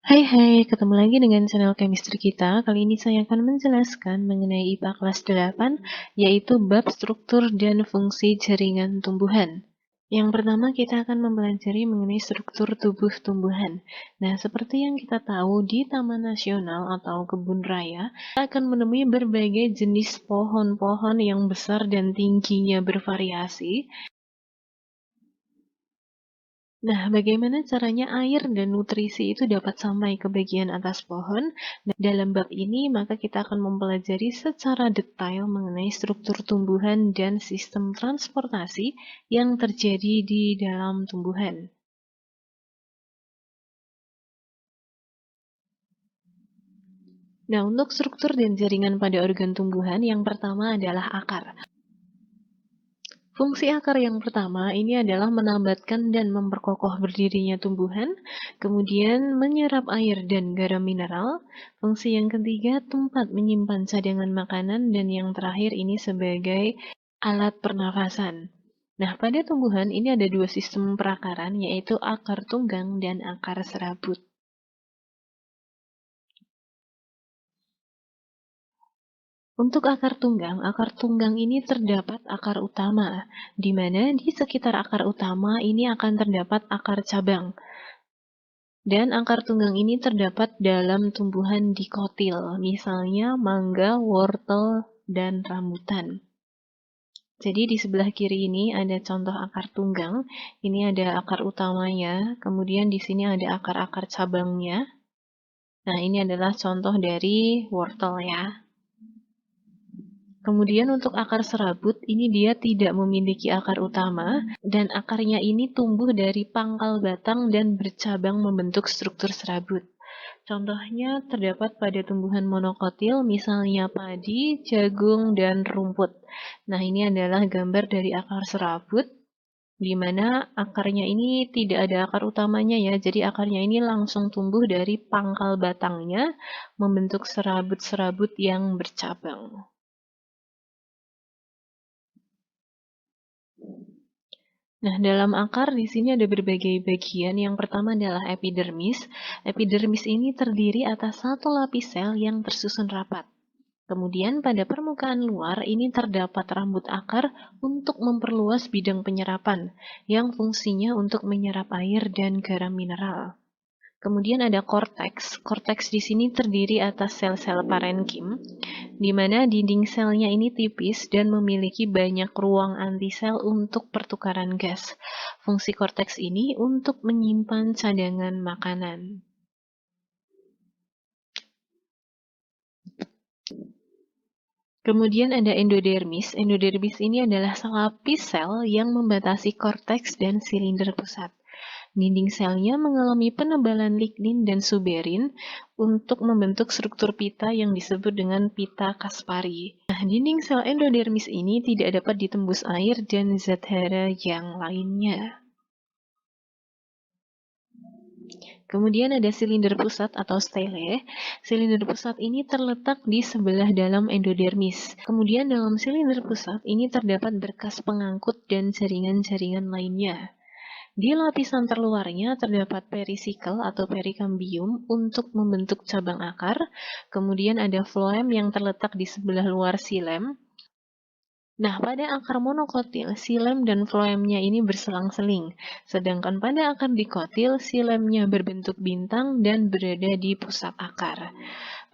Hai, ketemu lagi dengan channel chemistry kita. Kali ini saya akan menjelaskan mengenai IPA kelas 8, yaitu bab struktur dan fungsi jaringan tumbuhan. Yang pertama kita akan mempelajari mengenai struktur tubuh tumbuhan. Nah, seperti yang kita tahu di Taman Nasional atau kebun raya, kita akan menemui berbagai jenis pohon-pohon yang besar dan tingginya bervariasi. Nah, bagaimana caranya air dan nutrisi itu dapat sampai ke bagian atas pohon? Nah, dalam bab ini, maka kita akan mempelajari secara detail mengenai struktur tumbuhan dan sistem transportasi yang terjadi di dalam tumbuhan. Nah, untuk struktur dan jaringan pada organ tumbuhan, yang pertama adalah akar. Fungsi akar yang pertama ini adalah menambatkan dan memperkokoh berdirinya tumbuhan, kemudian menyerap air dan garam mineral. Fungsi yang ketiga, tempat menyimpan cadangan makanan, dan yang terakhir ini sebagai alat pernafasan. Nah, pada tumbuhan ini ada dua sistem perakaran, yaitu akar tunggang dan akar serabut. Untuk akar tunggang ini terdapat akar utama, di mana di sekitar akar utama ini akan terdapat akar cabang. Dan akar tunggang ini terdapat dalam tumbuhan dikotil, misalnya mangga, wortel, dan rambutan. Jadi di sebelah kiri ini ada contoh akar tunggang, ini ada akar utamanya, kemudian di sini ada akar-akar cabangnya. Nah, ini adalah contoh dari wortel ya. Kemudian untuk akar serabut, ini dia tidak memiliki akar utama, dan akarnya ini tumbuh dari pangkal batang dan bercabang membentuk struktur serabut. Contohnya terdapat pada tumbuhan monokotil, misalnya padi, jagung, dan rumput. Nah, ini adalah gambar dari akar serabut, di mana akarnya ini tidak ada akar utamanya ya, jadi akarnya ini langsung tumbuh dari pangkal batangnya, membentuk serabut-serabut yang bercabang. Nah, dalam akar di sini ada berbagai bagian. Yang pertama adalah epidermis. Epidermis ini terdiri atas satu lapis sel yang tersusun rapat. Kemudian pada permukaan luar ini terdapat rambut akar untuk memperluas bidang penyerapan, yang fungsinya untuk menyerap air dan garam mineral. Kemudian ada korteks. Korteks di sini terdiri atas sel-sel parenkim, di mana dinding selnya ini tipis dan memiliki banyak ruang antisel untuk pertukaran gas. Fungsi korteks ini untuk menyimpan cadangan makanan. Kemudian ada endodermis. Endodermis ini adalah selapis sel yang membatasi korteks dan silinder pusat. Dinding selnya mengalami penebalan lignin dan suberin untuk membentuk struktur pita yang disebut dengan pita Kaspari. Nah, dinding sel endodermis ini tidak dapat ditembus air dan zat hara yang lainnya. Kemudian ada silinder pusat atau stele. Silinder pusat ini terletak di sebelah dalam endodermis. Kemudian dalam silinder pusat ini terdapat berkas pengangkut dan jaringan-jaringan lainnya. Di lapisan terluarnya terdapat perisikel atau perikambium untuk membentuk cabang akar. Kemudian ada floem yang terletak di sebelah luar silem. Nah, pada akar monokotil, silem dan floemnya ini berselang-seling. Sedangkan pada akar dikotil, silemnya berbentuk bintang dan berada di pusat akar.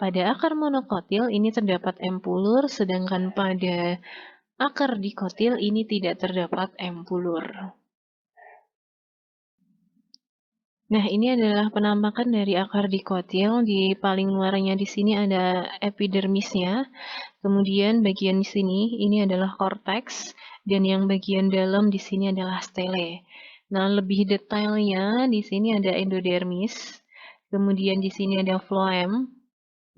Pada akar monokotil ini terdapat empulur, sedangkan pada akar dikotil ini tidak terdapat empulur. Nah, ini adalah penampakan dari akar dikotil. Di paling luarnya di sini ada epidermisnya. Kemudian bagian sini ini adalah korteks, dan yang bagian dalam di sini adalah stele. Nah, lebih detailnya di sini ada endodermis. Kemudian di sini ada floem.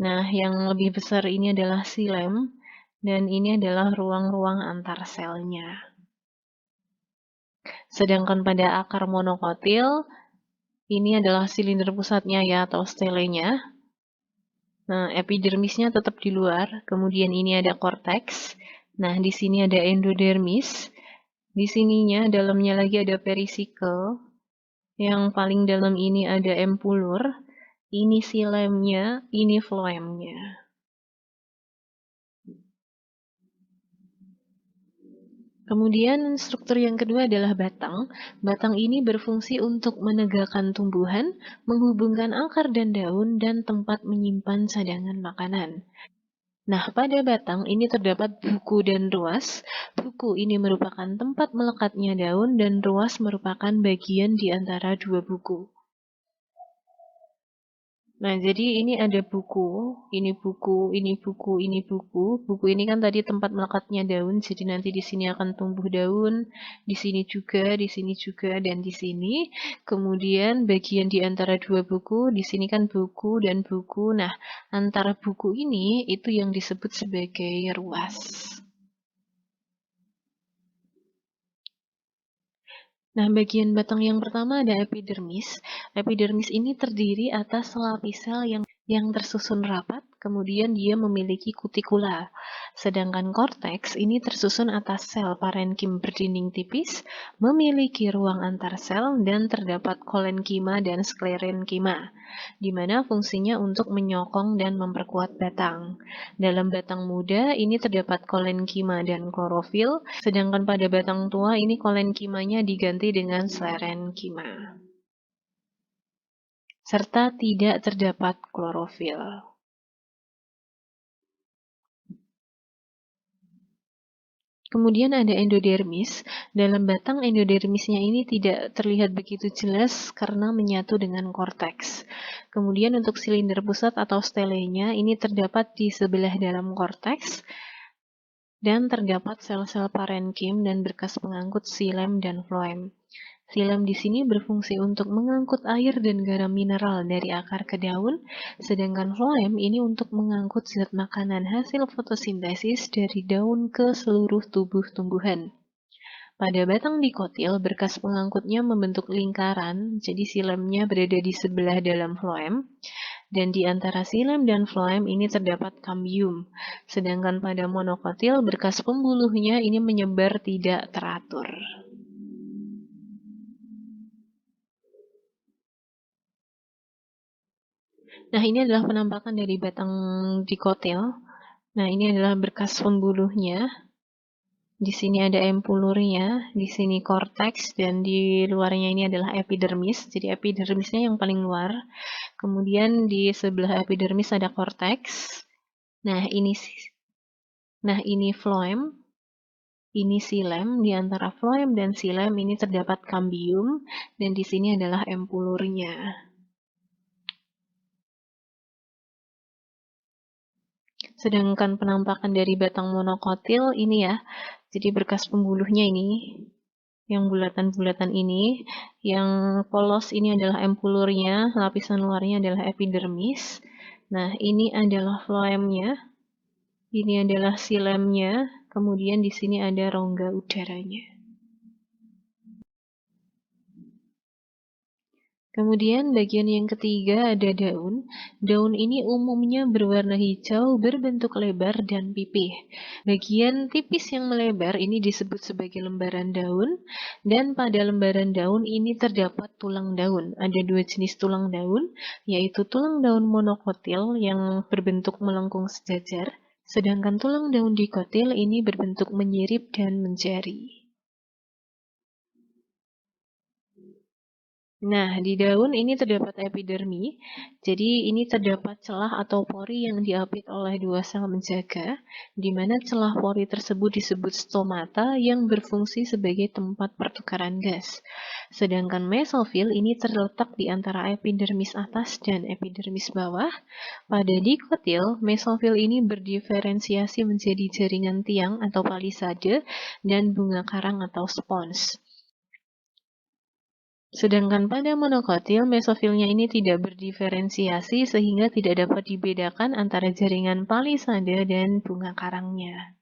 Nah, yang lebih besar ini adalah silem, dan ini adalah ruang-ruang antar selnya. Sedangkan pada akar monokotil, ini adalah silinder pusatnya ya, atau stelenya. Nah, epidermisnya tetap di luar. Kemudian ini ada korteks. Nah, di sini ada endodermis. Di sininya, dalamnya lagi ada perisikel. Yang paling dalam ini ada empulur. Ini silemnya, ini floemnya. Kemudian struktur yang kedua adalah batang. Batang ini berfungsi untuk menegakkan tumbuhan, menghubungkan akar dan daun, dan tempat menyimpan cadangan makanan. Nah, pada batang ini terdapat buku dan ruas. Buku ini merupakan tempat melekatnya daun dan ruas merupakan bagian di antara dua buku. Nah, jadi ini ada buku, ini buku, ini buku, ini buku. Buku ini kan tadi tempat melekatnya daun, jadi nanti di sini akan tumbuh daun, di sini juga, dan di sini. Kemudian bagian di antara dua buku, di sini kan buku dan buku. Nah, antara buku ini itu yang disebut sebagai ruas. Nah, bagian batang yang pertama ada epidermis. Epidermis ini terdiri atas lapisan yang tersusun rapat, kemudian dia memiliki kutikula. Sedangkan korteks ini tersusun atas sel parenkim berdinding tipis, memiliki ruang antar sel, dan terdapat kolenkima dan sklerenkima, di mana fungsinya untuk menyokong dan memperkuat batang. Dalam batang muda ini terdapat kolenkima dan klorofil, sedangkan pada batang tua ini kolenkimanya diganti dengan sklerenkima. Serta tidak terdapat klorofil. Kemudian ada endodermis. Dalam batang endodermisnya ini tidak terlihat begitu jelas karena menyatu dengan korteks. Kemudian untuk silinder pusat atau stelenya ini terdapat di sebelah dalam korteks dan terdapat sel-sel parenkim dan berkas pengangkut xilem dan floem. Xilem di sini berfungsi untuk mengangkut air dan garam mineral dari akar ke daun, sedangkan floem ini untuk mengangkut zat makanan hasil fotosintesis dari daun ke seluruh tubuh tumbuhan. Pada batang dikotil, berkas pengangkutnya membentuk lingkaran, jadi silemnya berada di sebelah dalam floem, dan di antara xilem dan floem ini terdapat kambium. Sedangkan pada monokotil, berkas pembuluhnya ini menyebar tidak teratur. Nah, ini adalah penampakan dari batang dikotil. Nah, ini adalah berkas pembuluhnya. Di sini ada empulurnya, di sini korteks, dan di luarnya ini adalah epidermis. Jadi epidermisnya yang paling luar. Kemudian di sebelah epidermis ada korteks. Nah, ini floem. Ini xilem. Di antara floem dan xilem ini terdapat kambium, dan di sini adalah empulurnya. Sedangkan penampakan dari batang monokotil ini ya, jadi berkas pembuluhnya ini, yang bulatan-bulatan ini, yang polos ini adalah empulurnya, lapisan luarnya adalah epidermis. Nah, ini adalah floemnya, ini adalah xilem-nya, kemudian di sini ada rongga udaranya. Kemudian bagian yang ketiga ada daun. Daun ini umumnya berwarna hijau, berbentuk lebar dan pipih. Bagian tipis yang melebar ini disebut sebagai lembaran daun, dan pada lembaran daun ini terdapat tulang daun. Ada dua jenis tulang daun, yaitu tulang daun monokotil yang berbentuk melengkung sejajar, sedangkan tulang daun dikotil ini berbentuk menyirip dan menjari. Nah, di daun ini terdapat epidermi, jadi ini terdapat celah atau pori yang diapit oleh dua sel menjaga, di mana celah pori tersebut disebut stomata yang berfungsi sebagai tempat pertukaran gas. Sedangkan mesofil ini terletak di antara epidermis atas dan epidermis bawah. Pada dikotil, mesofil ini berdiferensiasi menjadi jaringan tiang atau palisade dan bunga karang atau spons. Sedangkan pada monokotil, mesofilnya ini tidak berdiferensiasi sehingga tidak dapat dibedakan antara jaringan palisade dan bunga karangnya.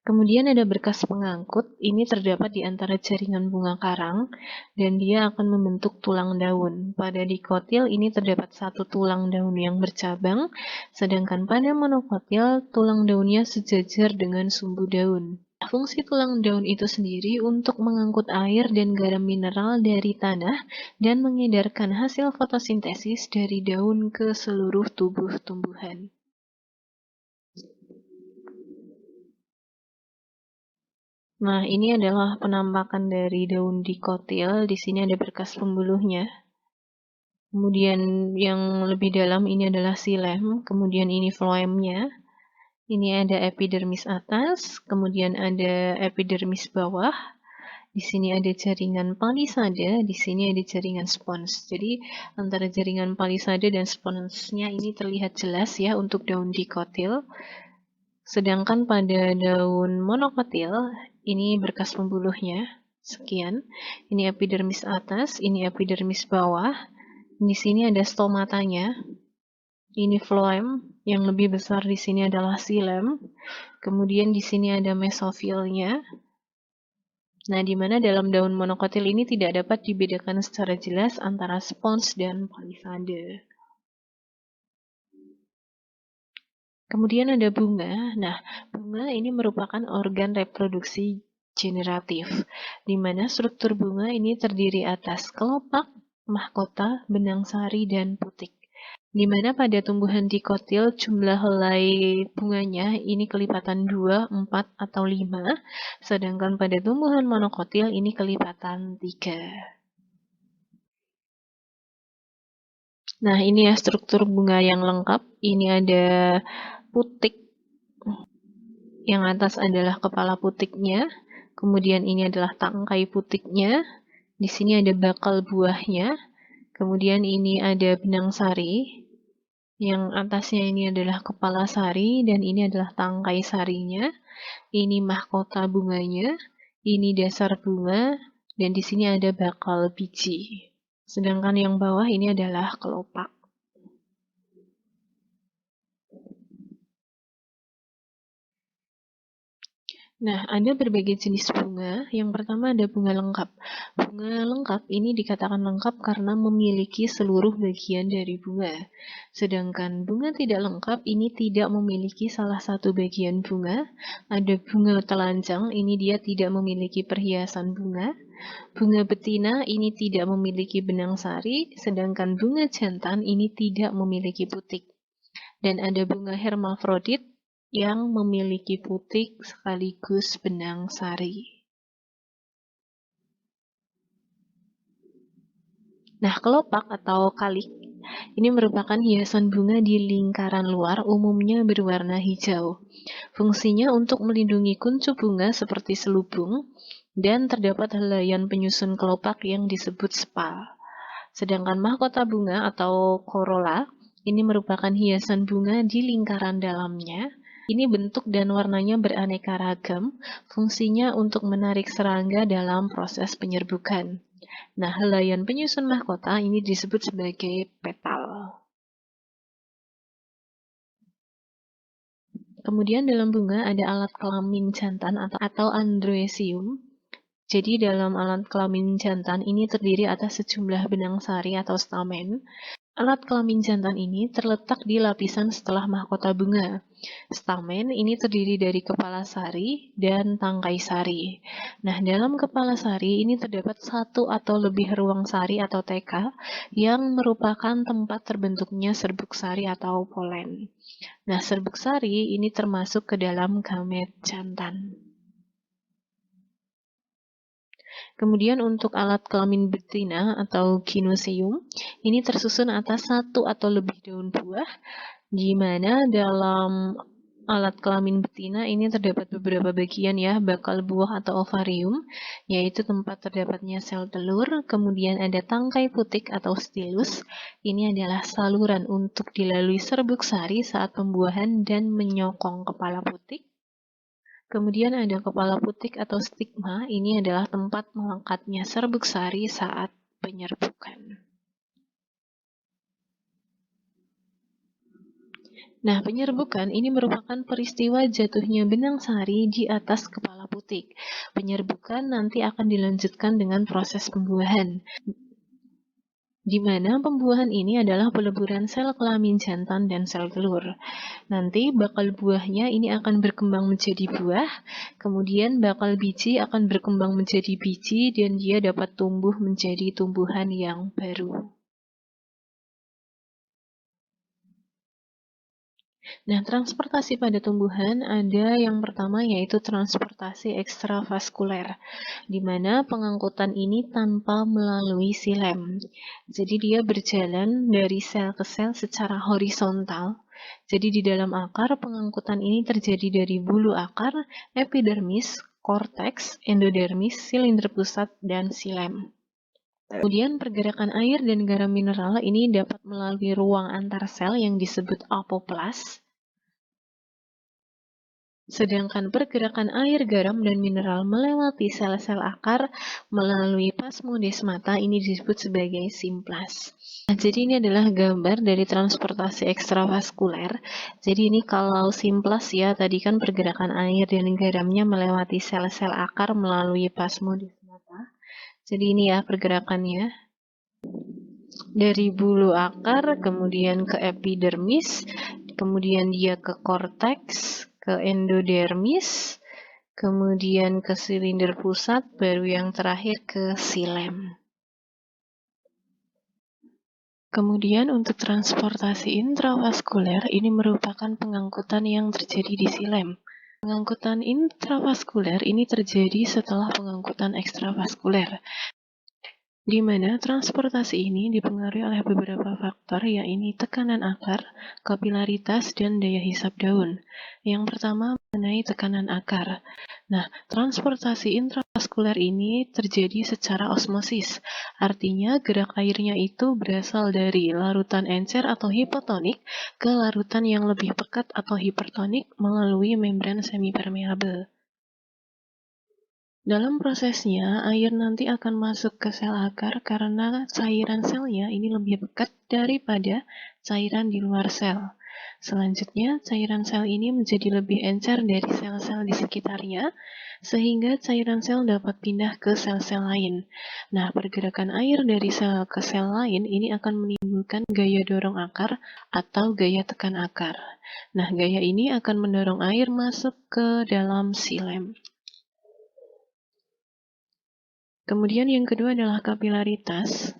Kemudian ada berkas pengangkut, ini terdapat di antara jaringan bunga karang, dan dia akan membentuk tulang daun. Pada dikotil ini terdapat satu tulang daun yang bercabang, sedangkan pada monokotil tulang daunnya sejajar dengan sumbu daun. Fungsi tulang daun itu sendiri untuk mengangkut air dan garam mineral dari tanah dan mengedarkan hasil fotosintesis dari daun ke seluruh tubuh tumbuhan. Nah, ini adalah penampakan dari daun dikotil. Di sini ada berkas pembuluhnya. Kemudian yang lebih dalam ini adalah xilem, kemudian ini floemnya. Ini ada epidermis atas, kemudian ada epidermis bawah. Di sini ada jaringan palisade, di sini ada jaringan spons. Jadi antara jaringan palisade dan sponsnya ini terlihat jelas ya untuk daun dikotil. Sedangkan pada daun monokotil ini berkas pembuluhnya. Sekian. Ini epidermis atas, ini epidermis bawah. Di sini ada stomatanya. Ini floem, yang lebih besar di sini adalah xilem. Kemudian di sini ada mesofilnya. Nah, di mana dalam daun monokotil ini tidak dapat dibedakan secara jelas antara spons dan palisade. Kemudian ada bunga. Nah, bunga ini merupakan organ reproduksi generatif, di mana struktur bunga ini terdiri atas kelopak, mahkota, benang sari, dan putik. Di mana pada tumbuhan dikotil jumlah helai bunganya ini kelipatan 2, 4, atau 5, sedangkan pada tumbuhan monokotil ini kelipatan 3. Nah, ini ya struktur bunga yang lengkap. Ini ada putik, yang atas adalah kepala putiknya, kemudian ini adalah tangkai putiknya, di sini ada bakal buahnya, kemudian ini ada benang sari, yang atasnya ini adalah kepala sari, dan ini adalah tangkai sarinya, ini mahkota bunganya, ini dasar bunga, dan di sini ada bakal biji. Sedangkan yang bawah ini adalah kelopak. Nah, ada berbagai jenis bunga. Yang pertama ada bunga lengkap. Bunga lengkap ini dikatakan lengkap karena memiliki seluruh bagian dari bunga. Sedangkan bunga tidak lengkap ini tidak memiliki salah satu bagian bunga. Ada bunga telanjang, ini dia tidak memiliki perhiasan bunga. Bunga betina ini tidak memiliki benang sari, sedangkan bunga jantan ini tidak memiliki putik. Dan ada bunga hermafrodit yang memiliki putik sekaligus benang sari. Nah, kelopak atau kalik ini merupakan hiasan bunga di lingkaran luar, umumnya berwarna hijau. Fungsinya untuk melindungi kuncup bunga seperti selubung, dan terdapat helaian penyusun kelopak yang disebut sepal. Sedangkan mahkota bunga atau corolla ini merupakan hiasan bunga di lingkaran dalamnya. Ini bentuk dan warnanya beraneka ragam, fungsinya untuk menarik serangga dalam proses penyerbukan. Nah, helaian penyusun mahkota ini disebut sebagai petal. Kemudian dalam bunga ada alat kelamin jantan atau androecium. Jadi dalam alat kelamin jantan ini terdiri atas sejumlah benang sari atau stamen. Alat kelamin jantan ini terletak di lapisan setelah mahkota bunga. Stamen ini terdiri dari kepala sari dan tangkai sari. Nah, dalam kepala sari ini terdapat satu atau lebih ruang sari atau teka yang merupakan tempat terbentuknya serbuk sari atau polen. Nah, serbuk sari ini termasuk ke dalam gamet jantan. Kemudian untuk alat kelamin betina atau gynosium, ini tersusun atas satu atau lebih daun buah, di mana dalam alat kelamin betina ini terdapat beberapa bagian ya, bakal buah atau ovarium, yaitu tempat terdapatnya sel telur, kemudian ada tangkai putik atau stilus, ini adalah saluran untuk dilalui serbuk sari saat pembuahan dan menyokong kepala putik. Kemudian ada kepala putik atau stigma, ini adalah tempat melekatnya serbuk sari saat penyerbukan. Nah, penyerbukan ini merupakan peristiwa jatuhnya benang sari di atas kepala putik. Penyerbukan nanti akan dilanjutkan dengan proses pembuahan. di mana pembuahan ini adalah peleburan sel kelamin jantan dan sel telur. Nanti bakal buahnya ini akan berkembang menjadi buah, kemudian bakal biji akan berkembang menjadi biji, dan dia dapat tumbuh menjadi tumbuhan yang baru. Nah, transportasi pada tumbuhan ada yang pertama yaitu transportasi ekstravaskuler, di mana pengangkutan ini tanpa melalui silem. Jadi dia berjalan dari sel ke sel secara horizontal. Jadi di dalam akar, pengangkutan ini terjadi dari bulu akar, epidermis, korteks, endodermis, silinder pusat, dan silem. Kemudian pergerakan air dan garam mineral ini dapat melalui ruang antar sel yang disebut apoplas. Sedangkan pergerakan air, garam, dan mineral melewati sel-sel akar melalui plasmodesmata ini disebut sebagai simplas. Nah, jadi ini adalah gambar dari transportasi ekstravaskuler. Jadi ini kalau simplas ya, tadi kan pergerakan air dan garamnya melewati sel-sel akar melalui plasmodesmata. Jadi ini ya pergerakannya. Dari bulu akar, kemudian ke epidermis, kemudian dia ke korteks, ke endodermis, kemudian ke silinder pusat, baru yang terakhir ke silem. Kemudian untuk transportasi intravaskuler, ini merupakan pengangkutan yang terjadi di silem. Pengangkutan intravaskuler ini terjadi setelah pengangkutan ekstravaskuler, di mana transportasi ini dipengaruhi oleh beberapa faktor, yaitu tekanan akar, kapilaritas, dan daya hisap daun. Yang pertama mengenai tekanan akar. Nah, transportasi intravaskuler ini terjadi secara osmosis. Artinya gerak airnya itu berasal dari larutan encer atau hipotonik ke larutan yang lebih pekat atau hipertonik melalui membran semipermeabel. Dalam prosesnya, air nanti akan masuk ke sel akar karena cairan selnya ini lebih pekat daripada cairan di luar sel. Selanjutnya, cairan sel ini menjadi lebih encer dari sel-sel di sekitarnya, sehingga cairan sel dapat pindah ke sel-sel lain. Nah, pergerakan air dari sel ke sel lain ini akan menimbulkan gaya dorong akar atau gaya tekan akar. Nah, gaya ini akan mendorong air masuk ke dalam silem. Kemudian yang kedua adalah kapilaritas.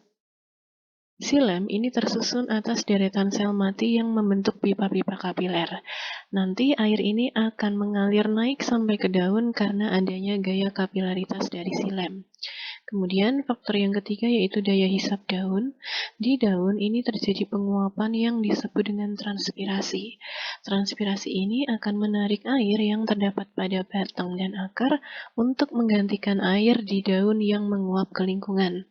Silem ini tersusun atas deretan sel mati yang membentuk pipa-pipa kapiler. Nanti air ini akan mengalir naik sampai ke daun karena adanya gaya kapilaritas dari silem. Kemudian faktor yang ketiga yaitu daya hisap daun. Di daun ini terjadi penguapan yang disebut dengan transpirasi. Transpirasi ini akan menarik air yang terdapat pada batang dan akar untuk menggantikan air di daun yang menguap ke lingkungan.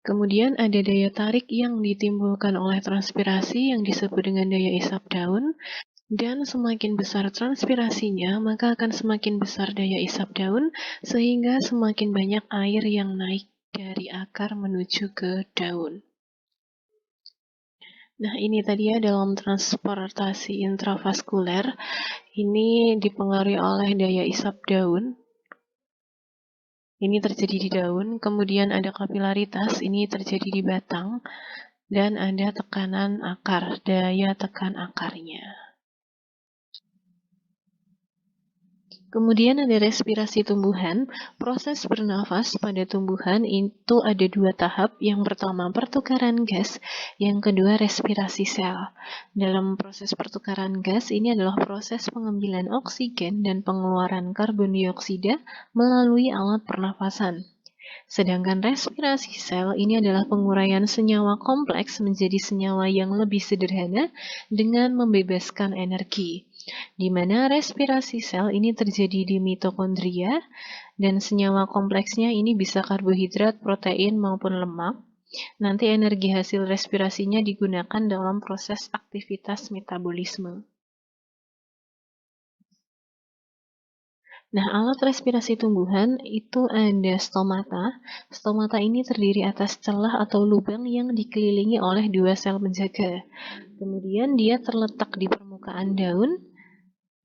Kemudian ada daya tarik yang ditimbulkan oleh transpirasi yang disebut dengan daya isap daun. Dan semakin besar transpirasinya, maka akan semakin besar daya isap daun, sehingga semakin banyak air yang naik dari akar menuju ke daun. Nah, ini tadi ya dalam transportasi intravaskuler, ini dipengaruhi oleh daya isap daun. Ini terjadi di daun, kemudian ada kapilaritas, ini terjadi di batang, dan ada tekanan akar, daya tekan akarnya. Kemudian ada respirasi tumbuhan. Proses bernafas pada tumbuhan itu ada dua tahap. Yang pertama pertukaran gas, yang kedua respirasi sel. Dalam proses pertukaran gas ini adalah proses pengambilan oksigen dan pengeluaran karbon dioksida melalui alat pernafasan. Sedangkan respirasi sel ini adalah penguraian senyawa kompleks menjadi senyawa yang lebih sederhana dengan membebaskan energi, di mana respirasi sel ini terjadi di mitokondria, dan senyawa kompleksnya ini bisa karbohidrat, protein, maupun lemak. Nanti energi hasil respirasinya digunakan dalam proses aktivitas metabolisme. Nah, alat respirasi tumbuhan itu ada stomata. Stomata ini terdiri atas celah atau lubang yang dikelilingi oleh dua sel penjaga. Kemudian dia terletak di permukaan daun,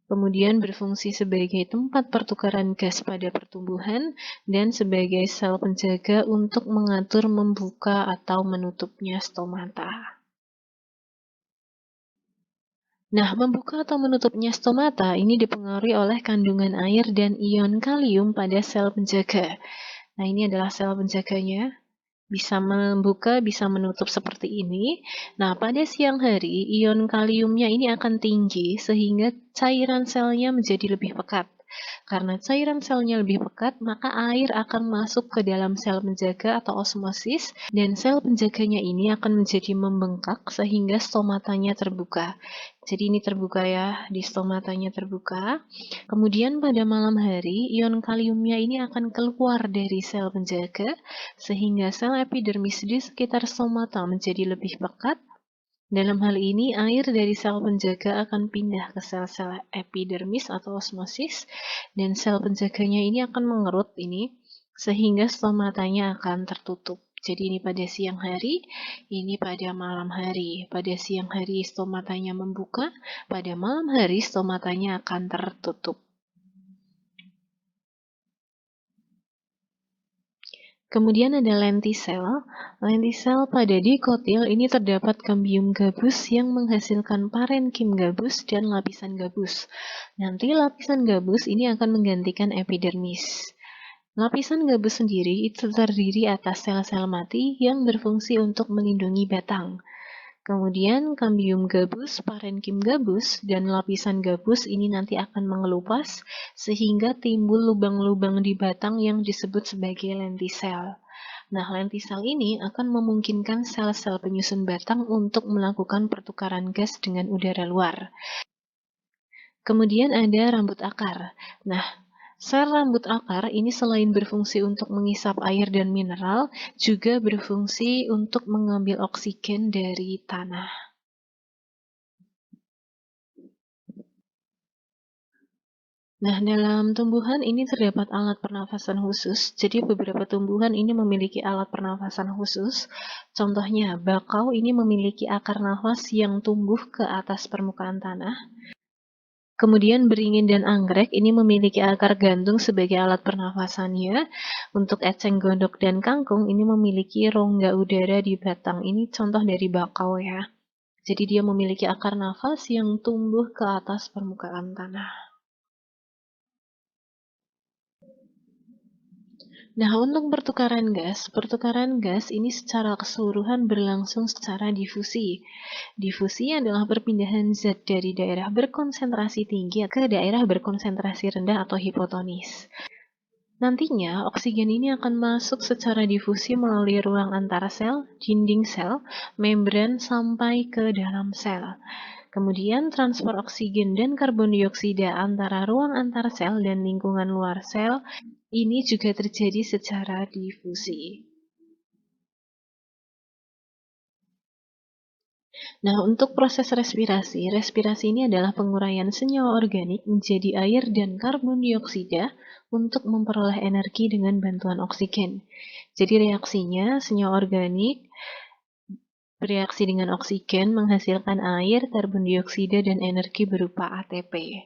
kemudian berfungsi sebagai tempat pertukaran gas pada pertumbuhan, dan sebagai sel penjaga untuk mengatur membuka atau menutupnya stomata. Nah, membuka atau menutupnya stomata ini dipengaruhi oleh kandungan air dan ion kalium pada sel penjaga. Nah, ini adalah sel penjaganya. Bisa membuka, bisa menutup seperti ini. Nah, pada siang hari, ion kaliumnya ini akan tinggi sehingga cairan selnya menjadi lebih pekat. Karena cairan selnya lebih pekat, maka air akan masuk ke dalam sel penjaga atau osmosis, dan sel penjaganya ini akan menjadi membengkak sehingga stomatanya terbuka. Jadi ini terbuka ya, di stomatanya terbuka. Kemudian pada malam hari, ion kaliumnya ini akan keluar dari sel penjaga, sehingga sel epidermis di sekitar stomata menjadi lebih pekat. Dalam hal ini, air dari sel penjaga akan pindah ke sel-sel epidermis atau osmosis, dan sel penjaganya ini akan mengerut ini, sehingga stomatanya akan tertutup. Jadi ini pada siang hari, ini pada malam hari. Pada siang hari stomatanya membuka, pada malam hari stomatanya akan tertutup. Kemudian ada lentisel. Lentisel pada dikotil ini terdapat kambium gabus yang menghasilkan parenkim gabus dan lapisan gabus. Nanti lapisan gabus ini akan menggantikan epidermis. Lapisan gabus sendiri itu terdiri atas sel-sel mati yang berfungsi untuk melindungi batang. Kemudian kambium gabus, parenkim gabus, dan lapisan gabus ini nanti akan mengelupas sehingga timbul lubang-lubang di batang yang disebut sebagai lentisel. Nah, lentisel ini akan memungkinkan sel-sel penyusun batang untuk melakukan pertukaran gas dengan udara luar. Kemudian ada rambut akar. Nah, sel rambut akar ini selain berfungsi untuk mengisap air dan mineral, juga berfungsi untuk mengambil oksigen dari tanah. Nah, dalam tumbuhan ini terdapat alat pernafasan khusus. Jadi beberapa tumbuhan ini memiliki alat pernafasan khusus. Contohnya, bakau ini memiliki akar nafas yang tumbuh ke atas permukaan tanah. Kemudian beringin dan anggrek ini memiliki akar gantung sebagai alat pernafasannya. Untuk eceng gondok dan kangkung ini memiliki rongga udara di batang. Ini contoh dari bakau ya. Jadi dia memiliki akar nafas yang tumbuh ke atas permukaan tanah. Nah, untuk pertukaran gas ini secara keseluruhan berlangsung secara difusi. Difusi adalah perpindahan zat dari daerah berkonsentrasi tinggi ke daerah berkonsentrasi rendah atau hipotonis. Nantinya, oksigen ini akan masuk secara difusi melalui ruang antara sel, dinding sel, membran, sampai ke dalam sel. Kemudian transfer oksigen dan karbon dioksida antara ruang antar sel dan lingkungan luar sel ini juga terjadi secara difusi. Nah, untuk proses respirasi ini adalah penguraian senyawa organik menjadi air dan karbon dioksida untuk memperoleh energi dengan bantuan oksigen. Jadi reaksinya, senyawa organik bereaksi dengan oksigen menghasilkan air, karbon dioksida, dan energi berupa ATP.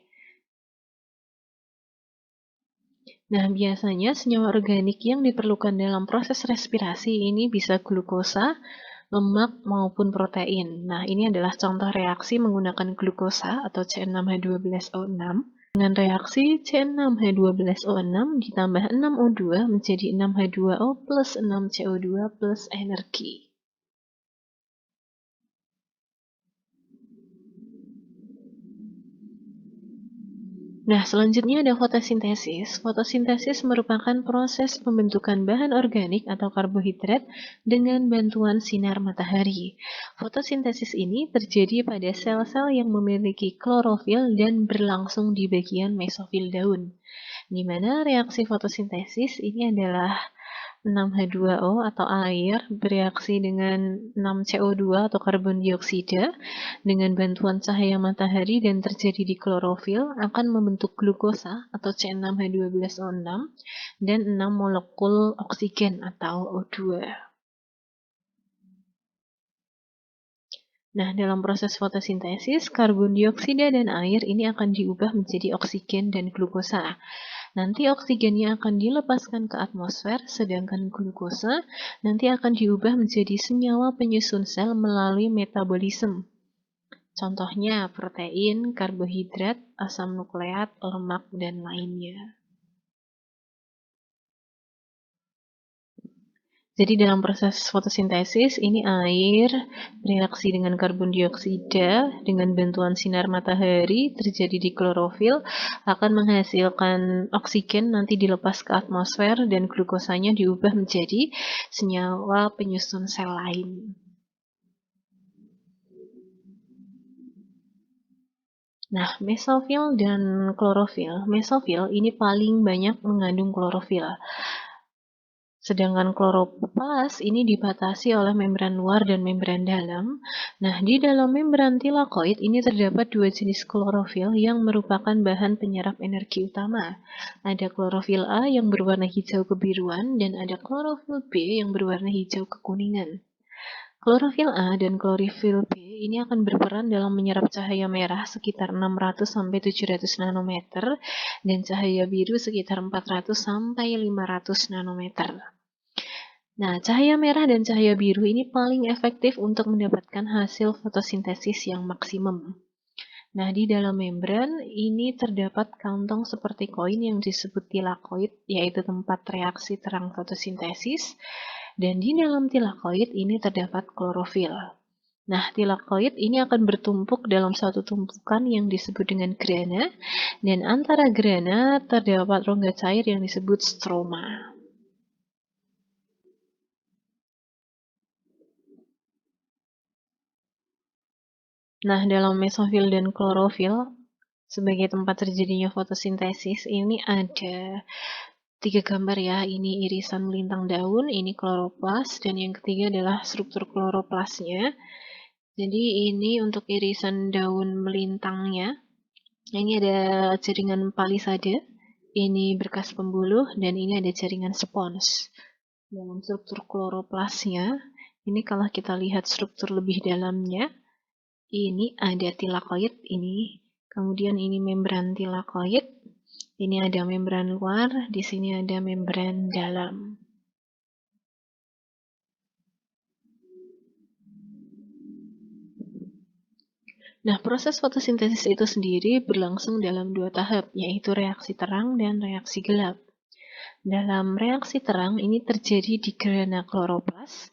Nah, biasanya senyawa organik yang diperlukan dalam proses respirasi ini bisa glukosa, lemak, maupun protein. Nah, ini adalah contoh reaksi menggunakan glukosa atau C6H12O6 dengan reaksi C6H12O6 ditambah 6O2 menjadi 6H2O plus 6CO2 plus energi. Nah, selanjutnya ada fotosintesis. Fotosintesis merupakan proses pembentukan bahan organik atau karbohidrat dengan bantuan sinar matahari. Fotosintesis ini terjadi pada sel-sel yang memiliki klorofil dan berlangsung di bagian mesofil daun. Di mana reaksi fotosintesis ini adalah 6H2O atau air bereaksi dengan 6CO2 atau karbon dioksida dengan bantuan cahaya matahari dan terjadi di klorofil akan membentuk glukosa atau C6H12O6 dan 6 molekul oksigen atau O2. Nah, dalam proses fotosintesis, karbon dioksida dan air ini akan diubah menjadi oksigen dan glukosa. Nanti oksigennya akan dilepaskan ke atmosfer, sedangkan glukosa nanti akan diubah menjadi senyawa penyusun sel melalui metabolisme. Contohnya protein, karbohidrat, asam nukleat, lemak, dan lainnya. Jadi dalam proses fotosintesis, ini air bereaksi dengan karbon dioksida dengan bantuan sinar matahari terjadi di klorofil akan menghasilkan oksigen nanti dilepas ke atmosfer dan glukosanya diubah menjadi senyawa penyusun sel lain. Nah, mesofil dan klorofil. Mesofil ini paling banyak mengandung klorofil. Sedangkan kloroplas ini dibatasi oleh membran luar dan membran dalam. Nah, di dalam membran tilakoid ini terdapat dua jenis klorofil yang merupakan bahan penyerap energi utama. Ada klorofil A yang berwarna hijau kebiruan dan ada klorofil B yang berwarna hijau kekuningan. Klorofil A dan klorofil B ini akan berperan dalam menyerap cahaya merah sekitar 600-700 nanometer dan cahaya biru sekitar 400-500 nanometer. Nah, cahaya merah dan cahaya biru ini paling efektif untuk mendapatkan hasil fotosintesis yang maksimum. Nah, di dalam membran ini terdapat kantong seperti koin yang disebut tilakoid, yaitu tempat reaksi terang fotosintesis. Dan di dalam tilakoid ini terdapat klorofil. Nah, tilakoid ini akan bertumpuk dalam satu tumpukan yang disebut dengan grana, dan antara grana terdapat rongga cair yang disebut stroma. Nah, dalam mesofil dan klorofil, sebagai tempat terjadinya fotosintesis, ini ada 3 gambar ya. Ini irisan melintang daun, ini kloroplas, dan yang ketiga adalah struktur kloroplasnya. Jadi ini untuk irisan daun melintangnya. Ini ada jaringan palisade, ini berkas pembuluh, dan ini ada jaringan spons. Dalam struktur kloroplasnya, ini kalau kita lihat struktur lebih dalamnya, ini ada tilakoid, ini kemudian ini membran tilakoid, ini ada membran luar, di sini ada membran dalam. Nah, proses fotosintesis itu sendiri berlangsung dalam 2 tahap, yaitu reaksi terang dan reaksi gelap. Dalam reaksi terang ini terjadi di grana kloroplas.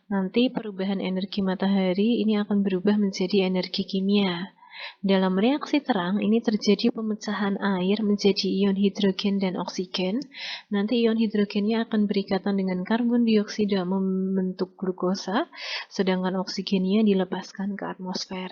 Nanti perubahan energi matahari ini akan berubah menjadi energi kimia. Dalam reaksi terang ini terjadi pemecahan air menjadi ion hidrogen dan oksigen. Nanti ion hidrogennya akan berikatan dengan karbon dioksida membentuk glukosa, sedangkan oksigennya dilepaskan ke atmosfer.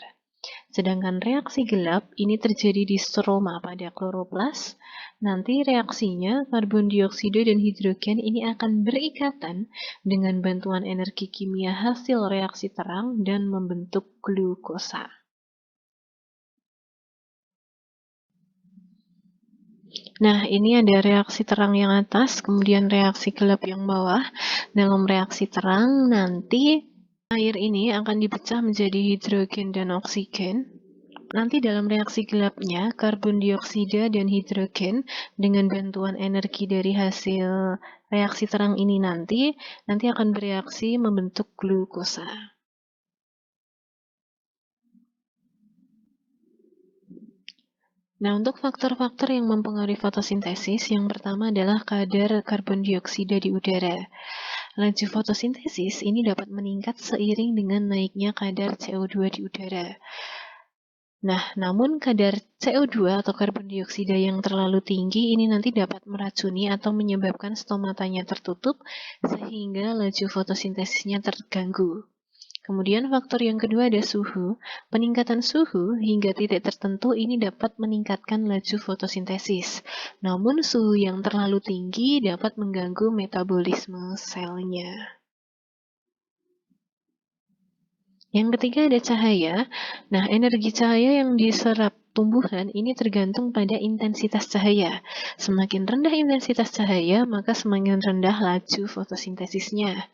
Sedangkan reaksi gelap ini terjadi di stroma pada kloroplas. Nanti reaksinya karbon dioksida dan hidrogen ini akan berikatan dengan bantuan energi kimia hasil reaksi terang dan membentuk glukosa. Nah, ini ada reaksi terang yang atas, kemudian reaksi gelap yang bawah. Dalam reaksi terang, nanti air ini akan dipecah menjadi hidrogen dan oksigen. Nanti dalam reaksi gelapnya, karbon dioksida dan hidrogen dengan bantuan energi dari hasil reaksi terang ini nanti akan bereaksi membentuk glukosa. Nah, untuk faktor-faktor yang mempengaruhi fotosintesis, yang pertama adalah kadar karbon dioksida di udara. Laju fotosintesis ini dapat meningkat seiring dengan naiknya kadar CO2 di udara. Nah, namun kadar CO2 atau karbon dioksida yang terlalu tinggi ini nanti dapat meracuni atau menyebabkan stomatanya tertutup sehingga laju fotosintesisnya terganggu. Kemudian faktor yang kedua ada suhu. Peningkatan suhu hingga titik tertentu ini dapat meningkatkan laju fotosintesis. Namun suhu yang terlalu tinggi dapat mengganggu metabolisme selnya. Yang ketiga ada cahaya. Nah, energi cahaya yang diserap tumbuhan ini tergantung pada intensitas cahaya. Semakin rendah intensitas cahaya, maka semakin rendah laju fotosintesisnya.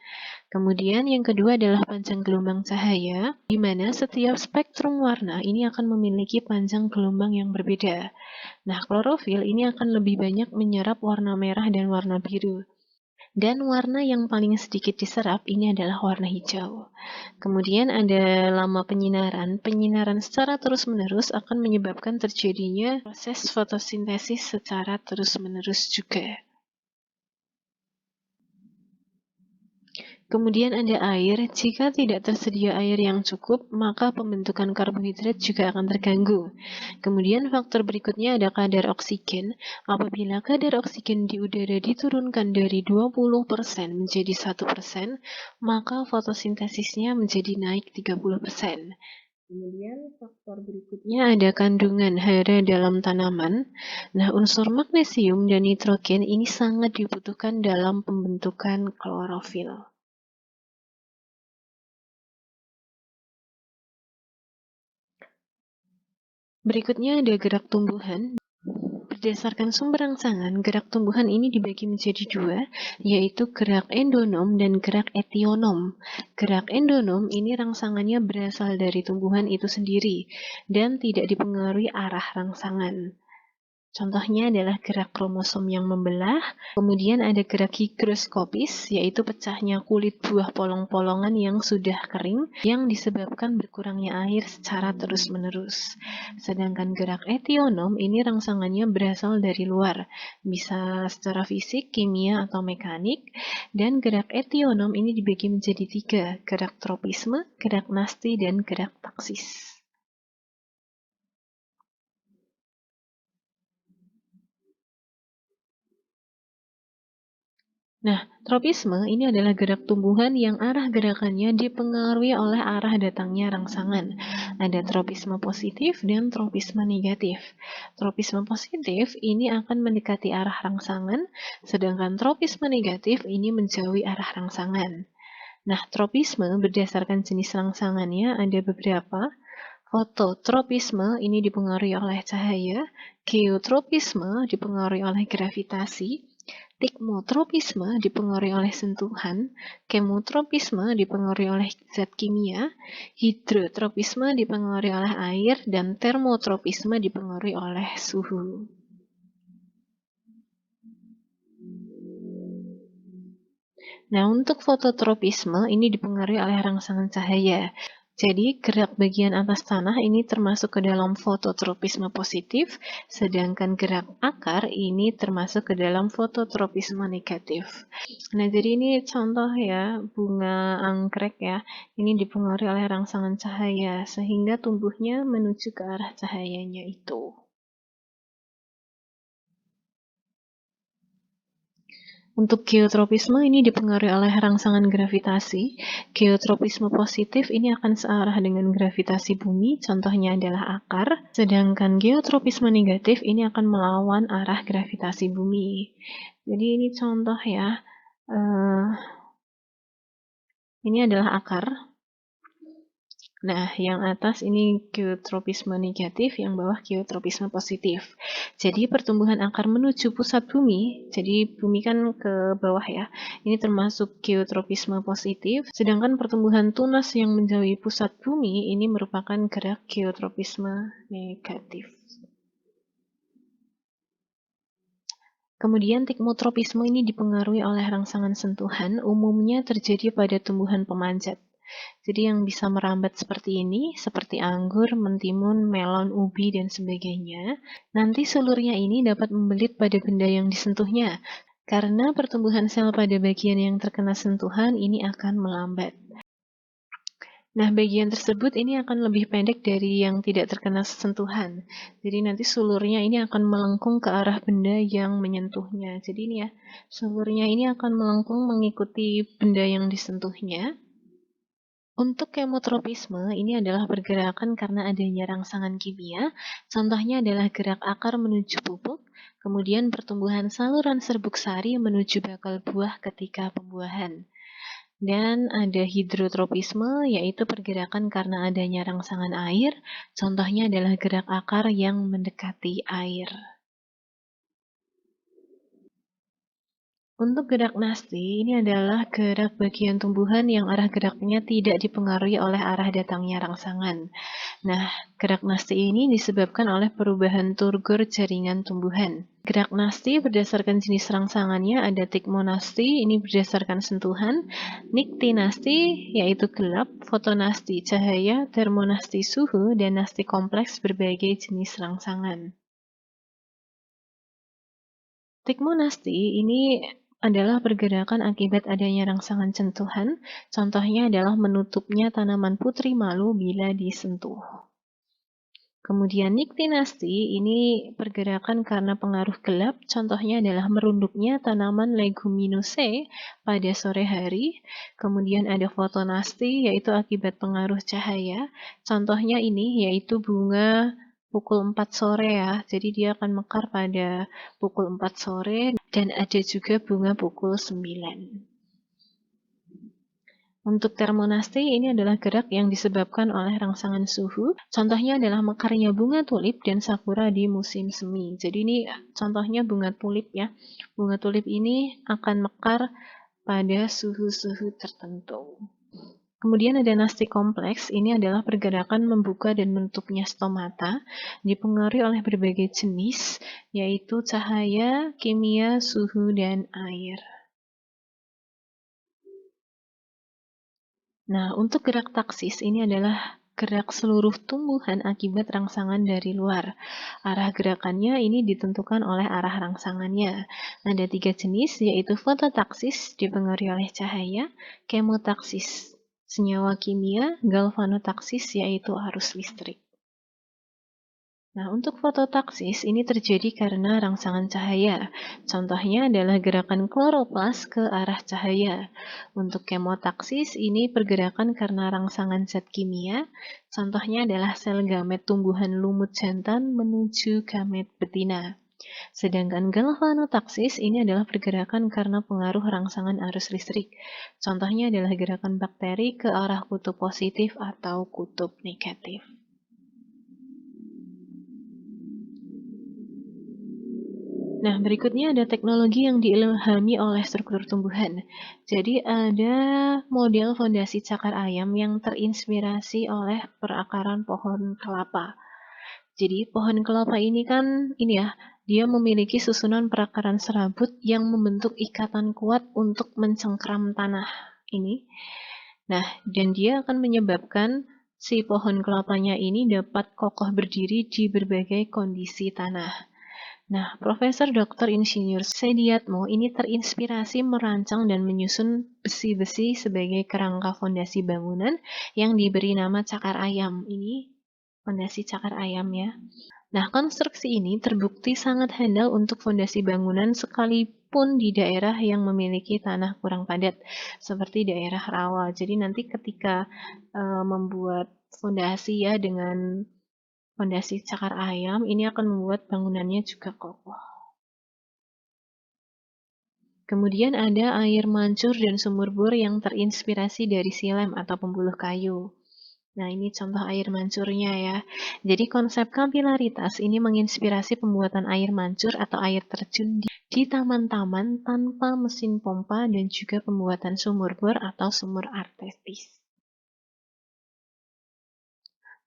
Kemudian yang kedua adalah panjang gelombang cahaya, di mana setiap spektrum warna ini akan memiliki panjang gelombang yang berbeda. Nah, klorofil ini akan lebih banyak menyerap warna merah dan warna biru. Dan warna yang paling sedikit diserap ini adalah warna hijau. Kemudian ada lama penyinaran. Penyinaran secara terus-menerus akan menyebabkan terjadinya proses fotosintesis secara terus-menerus juga. Kemudian ada air. Jika tidak tersedia air yang cukup, maka pembentukan karbohidrat juga akan terganggu. Kemudian faktor berikutnya ada kadar oksigen. Apabila kadar oksigen di udara diturunkan dari 20% menjadi 1%, maka fotosintesisnya menjadi naik 30%. Kemudian faktor berikutnya ada kandungan hara dalam tanaman. Nah, unsur magnesium dan nitrogen ini sangat dibutuhkan dalam pembentukan klorofil. Berikutnya ada gerak tumbuhan. Berdasarkan sumber rangsangan, gerak tumbuhan ini dibagi menjadi dua, yaitu gerak endonom dan gerak etionom. Gerak endonom ini rangsangannya berasal dari tumbuhan itu sendiri dan tidak dipengaruhi arah rangsangan. Contohnya adalah gerak kromosom yang membelah, kemudian ada gerak higroskopis, yaitu pecahnya kulit buah polong-polongan yang sudah kering, yang disebabkan berkurangnya air secara terus-menerus. Sedangkan gerak etionom ini rangsangannya berasal dari luar, bisa secara fisik, kimia, atau mekanik, dan gerak etionom ini dibagi menjadi tiga, gerak tropisme, gerak nasti, dan gerak taksis. Nah, tropisme ini adalah gerak tumbuhan yang arah gerakannya dipengaruhi oleh arah datangnya rangsangan. Ada tropisme positif dan tropisme negatif. Tropisme positif ini akan mendekati arah rangsangan, sedangkan tropisme negatif ini menjauhi arah rangsangan. Nah, tropisme berdasarkan jenis rangsangannya ada beberapa. Fototropisme ini dipengaruhi oleh cahaya, geotropisme dipengaruhi oleh gravitasi, tikmotropisme dipengaruhi oleh sentuhan, kemotropisme dipengaruhi oleh zat kimia, hidrotropisme dipengaruhi oleh air, dan termotropisme dipengaruhi oleh suhu. Nah, untuk fototropisme ini dipengaruhi oleh rangsangan cahaya. Jadi, gerak bagian atas tanah ini termasuk ke dalam fototropisme positif, sedangkan gerak akar ini termasuk ke dalam fototropisme negatif. Nah, jadi ini contoh ya, bunga anggrek ya, ini dipengaruhi oleh rangsangan cahaya, sehingga tumbuhnya menuju ke arah cahayanya itu. Untuk geotropisme ini dipengaruhi oleh rangsangan gravitasi. Geotropisme positif ini akan searah dengan gravitasi bumi, contohnya adalah akar. Sedangkan geotropisme negatif ini akan melawan arah gravitasi bumi. Jadi ini contoh ya. Ini adalah akar. Nah, yang atas ini geotropisme negatif, yang bawah geotropisme positif. Jadi pertumbuhan akar menuju pusat bumi, jadi bumi kan ke bawah ya, ini termasuk geotropisme positif, sedangkan pertumbuhan tunas yang menjauhi pusat bumi ini merupakan gerak geotropisme negatif. Kemudian tikmotropisme ini dipengaruhi oleh rangsangan sentuhan, umumnya terjadi pada tumbuhan pemanjat. Jadi yang bisa merambat seperti ini, seperti anggur, mentimun, melon, ubi, dan sebagainya. Nanti sulurnya ini dapat membelit pada benda yang disentuhnya, karena pertumbuhan sel pada bagian yang terkena sentuhan ini akan melambat. Nah, bagian tersebut ini akan lebih pendek dari yang tidak terkena sentuhan. Jadi nanti sulurnya ini akan melengkung ke arah benda yang menyentuhnya. Jadi ini ya, sulurnya ini akan melengkung mengikuti benda yang disentuhnya. Untuk kemotropisme, ini adalah pergerakan karena adanya rangsangan kimia. Contohnya adalah gerak akar menuju pupuk, kemudian pertumbuhan saluran serbuk sari menuju bakal buah ketika pembuahan. Dan ada hidrotropisme, yaitu pergerakan karena adanya rangsangan air. Contohnya adalah gerak akar yang mendekati air. Untuk gerak nasti, ini adalah gerak bagian tumbuhan yang arah geraknya tidak dipengaruhi oleh arah datangnya rangsangan. Nah, gerak nasti ini disebabkan oleh perubahan turgor jaringan tumbuhan. Gerak nasti berdasarkan jenis rangsangannya ada tikmonasti, ini berdasarkan sentuhan, niktinasti, yaitu gelap, fotonasti, cahaya, termonasti, suhu, dan nasti kompleks berbagai jenis rangsangan. Tikmonasti ini adalah pergerakan akibat adanya rangsangan sentuhan, contohnya adalah menutupnya tanaman putri malu bila disentuh. Kemudian niktinasti ini pergerakan karena pengaruh gelap, contohnya adalah merunduknya tanaman leguminose pada sore hari. Kemudian ada fotonasti, yaitu akibat pengaruh cahaya, contohnya ini yaitu bunga pukul 4 sore ya, jadi dia akan mekar pada pukul 4 sore, dan ada juga bunga pukul 9. Untuk termonasti, ini adalah gerak yang disebabkan oleh rangsangan suhu. Contohnya adalah mekarnya bunga tulip dan sakura di musim semi. Jadi ini contohnya bunga tulip ya. Bunga tulip ini akan mekar pada suhu-suhu tertentu. Kemudian ada nasti kompleks, ini adalah pergerakan membuka dan menutupnya stomata, dipengaruhi oleh berbagai jenis, yaitu cahaya, kimia, suhu, dan air. Nah, untuk gerak taksis ini adalah gerak seluruh tumbuhan akibat rangsangan dari luar. Arah gerakannya ini ditentukan oleh arah rangsangannya. Ada 3 jenis, yaitu fototaksis dipengaruhi oleh cahaya, kemotaksis senyawa kimia, galvanotaksis yaitu arus listrik. Nah, untuk fototaksis ini terjadi karena rangsangan cahaya. Contohnya adalah gerakan kloroplas ke arah cahaya. Untuk kemotaksis ini pergerakan karena rangsangan zat kimia. Contohnya adalah sel gamet tumbuhan lumut jantan menuju gamet betina. Sedangkan galvanotaksis ini adalah pergerakan karena pengaruh rangsangan arus listrik. Contohnya adalah gerakan bakteri ke arah kutub positif atau kutub negatif. Nah, berikutnya ada teknologi yang diilhami oleh struktur tumbuhan. Jadi ada model fondasi cakar ayam yang terinspirasi oleh perakaran pohon kelapa. Jadi pohon kelapa ini kan dia memiliki susunan perakaran serabut yang membentuk ikatan kuat untuk mencengkram tanah ini. Nah, dan dia akan menyebabkan si pohon kelapanya ini dapat kokoh berdiri di berbagai kondisi tanah. Nah, Profesor Dr. Insinyur Sediatmo ini terinspirasi merancang dan menyusun besi-besi sebagai kerangka fondasi bangunan yang diberi nama cakar ayam. Ini fondasi cakar ayam ya. Nah, konstruksi ini terbukti sangat handal untuk fondasi bangunan sekalipun di daerah yang memiliki tanah kurang padat, seperti daerah rawa. Jadi nanti ketika membuat fondasi ya dengan fondasi cakar ayam, ini akan membuat bangunannya juga kokoh. Kemudian ada air mancur dan sumur bor yang terinspirasi dari silem atau pembuluh kayu. Nah, ini contoh air mancurnya ya. Jadi konsep kapilaritas ini menginspirasi pembuatan air mancur atau air terjun di taman-taman tanpa mesin pompa dan juga pembuatan sumur bor atau sumur artesis.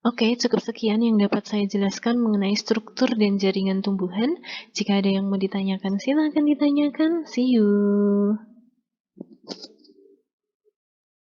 Oke, cukup sekian yang dapat saya jelaskan mengenai struktur dan jaringan tumbuhan. Jika ada yang mau ditanyakan, silakan ditanyakan. See you.